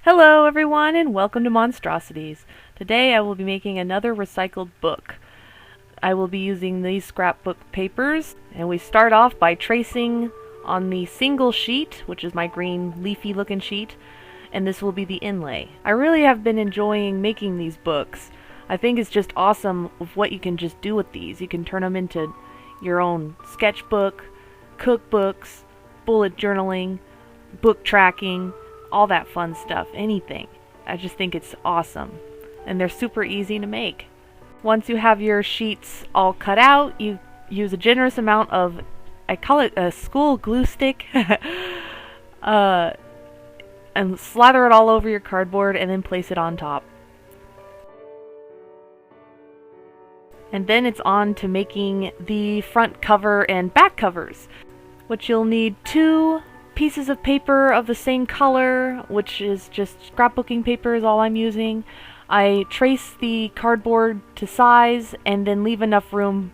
Hello everyone and welcome to Monstrosities. Today I will be making another recycled book. I will be using these scrapbook papers, and we start off by tracing on the single sheet, which is my green leafy looking sheet, and this will be the inlay. I really have been enjoying making these books. I think it's just awesome of what you can just do with these. You can turn them into your own sketchbook, cookbooks, bullet journaling, book tracking, all that fun stuff, anything. I just think it's awesome. And they're super easy to make. Once you have your sheets all cut out, you use a generous amount of, I call it a school glue stick, and slather it all over your cardboard and then place it on top. And then it's on to making the front cover and back covers, which you'll need two pieces of paper of the same color, which is just scrapbooking paper is all I'm using. I trace the cardboard to size and then leave enough room,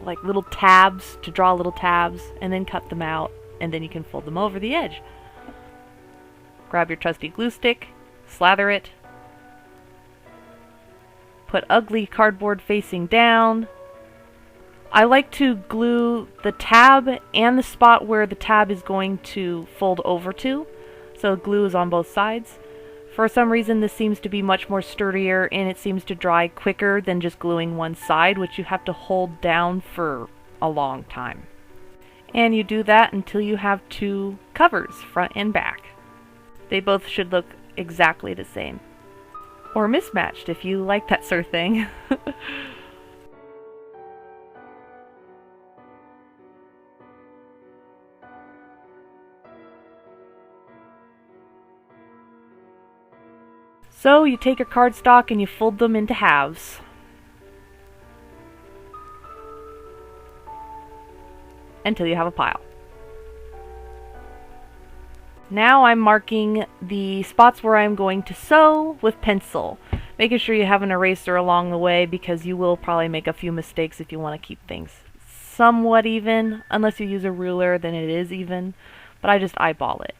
like little tabs, to draw little tabs, and then cut them out, and then you can fold them over the edge. Grab your trusty glue stick, slather it, put ugly cardboard facing down. I like to glue the tab and the spot where the tab is going to fold over to, so glue is on both sides. For some reason this seems to be much more sturdier and it seems to dry quicker than just gluing one side, which you have to hold down for a long time. And you do that until you have two covers, front and back. They both should look exactly the same. Or mismatched if you like that sort of thing. So you take your cardstock and you fold them into halves. Until you have a pile. Now I'm marking the spots where I'm going to sew with pencil, making sure you have an eraser along the way because you will probably make a few mistakes if you want to keep things somewhat even. Unless you use a ruler, then it is even, but I just eyeball it.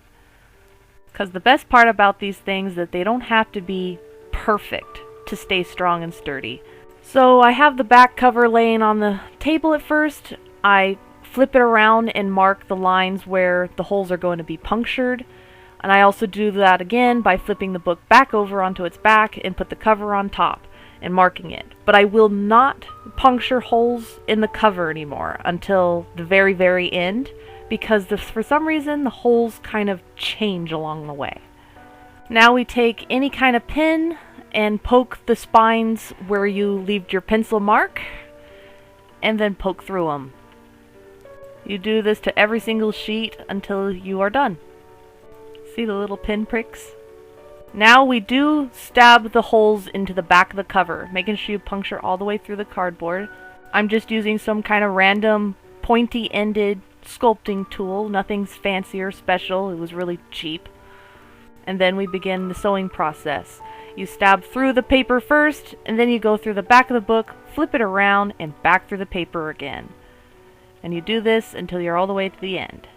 Because the best part about these things is that they don't have to be perfect to stay strong and sturdy. So I have the back cover laying on the table at first. I flip it around and mark the lines where the holes are going to be punctured. And I also do that again by flipping the book back over onto its back and put the cover on top and marking it. But I will not puncture holes in the cover anymore until the very, very end, because for some reason the holes kind of change along the way. Now we take any kind of pin and poke the spines where you leave your pencil mark, and then poke through them. You do this to every single sheet until you are done. See the little pin pricks? Now we do stab the holes into the back of the cover, making sure you puncture all the way through the cardboard. I'm just using some kind of random pointy-ended sculpting tool, nothing's fancy or special, it was really cheap. And then we begin the sewing process. You stab through the paper first, and then you go through the back of the book, flip it around, and back through the paper again. And you do this until you're all the way to the end.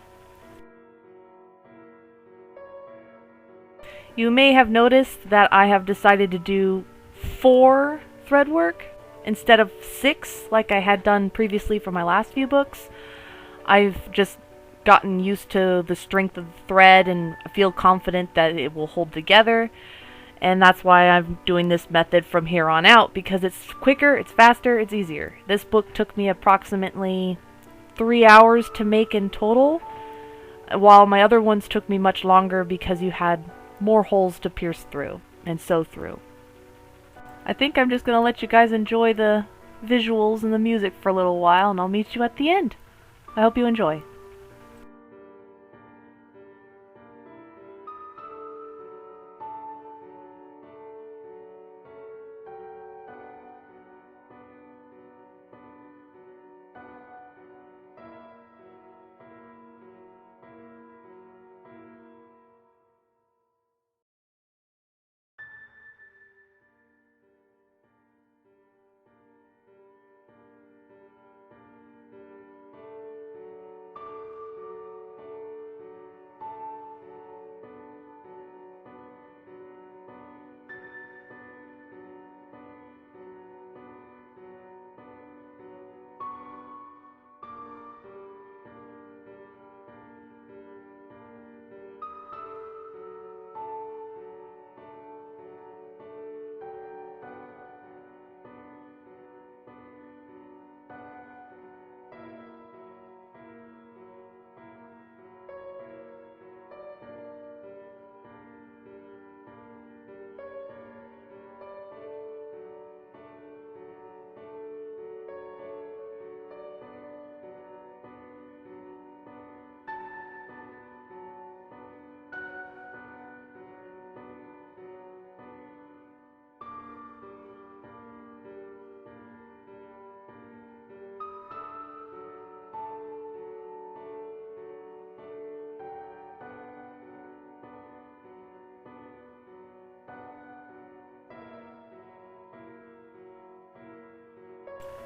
You may have noticed that I have decided to do 4 thread work instead of 6 like I had done previously for my last few books. I've just gotten used to the strength of the thread and feel confident that it will hold together, and that's why I'm doing this method from here on out, because it's quicker, it's faster, it's easier. This book took me approximately 3 hours to make in total, while my other ones took me much longer because you had more holes to pierce through and sew through. I think I'm just going to let you guys enjoy the visuals and the music for a little while, and I'll meet you at the end. I hope you enjoy.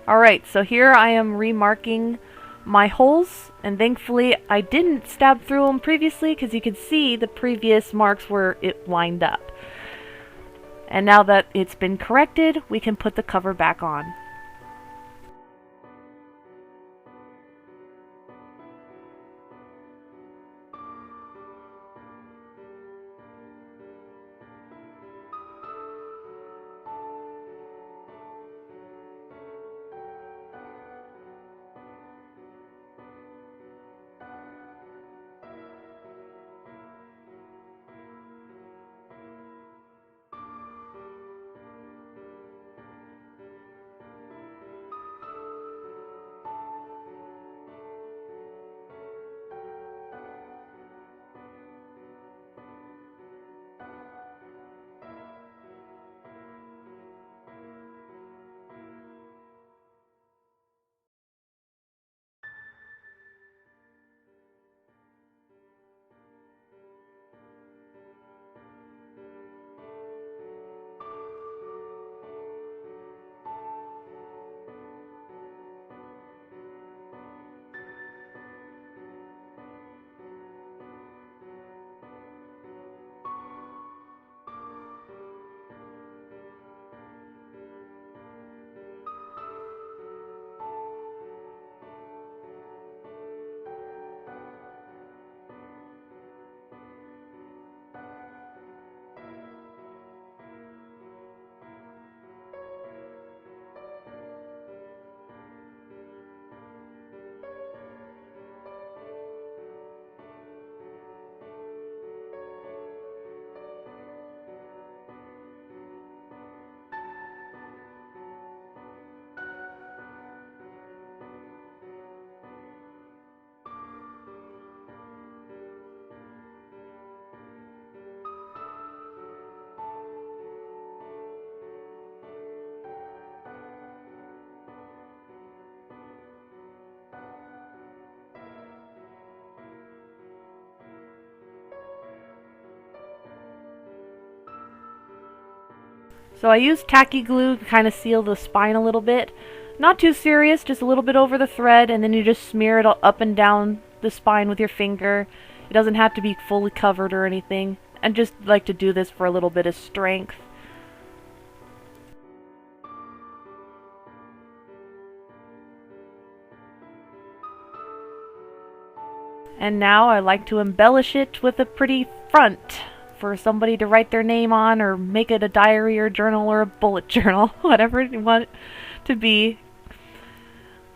Alright, so here I am remarking my holes, and thankfully I didn't stab through them previously because you could see the previous marks where it lined up. And now that it's been corrected, we can put the cover back on. So I used tacky glue to kind of seal the spine a little bit. Not too serious, just a little bit over the thread, and then you just smear it up and down the spine with your finger. It doesn't have to be fully covered or anything. I just like to do this for a little bit of strength. And now I like to embellish it with a pretty front for somebody to write their name on, or make it a diary or journal or a bullet journal, whatever you want it to be.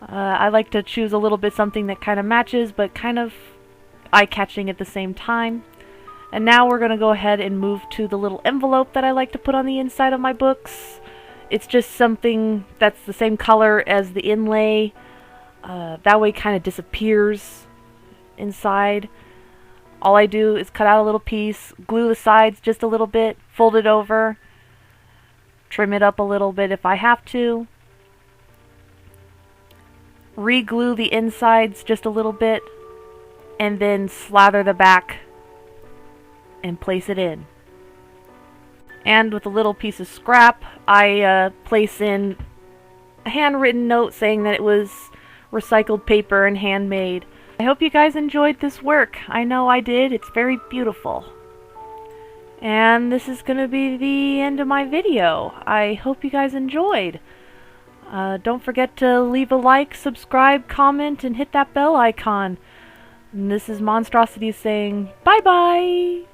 I like to choose a little bit something that kind of matches, but kind of eye-catching at the same time. And now we're going to go ahead and move to the little envelope that I like to put on the inside of my books. It's just something that's the same color as the inlay. That way it kind of disappears inside. All I do is cut out a little piece, glue the sides just a little bit, fold it over, trim it up a little bit if I have to, re-glue the insides just a little bit, and then slather the back and place it in. And with a little piece of scrap, I place in a handwritten note saying that it was recycled paper and handmade. I hope you guys enjoyed this work. I know I did. It's very beautiful. And this is going to be the end of my video. I hope you guys enjoyed. Don't forget to leave a like, subscribe, comment, and hit that bell icon. And this is Monstrosity saying bye-bye!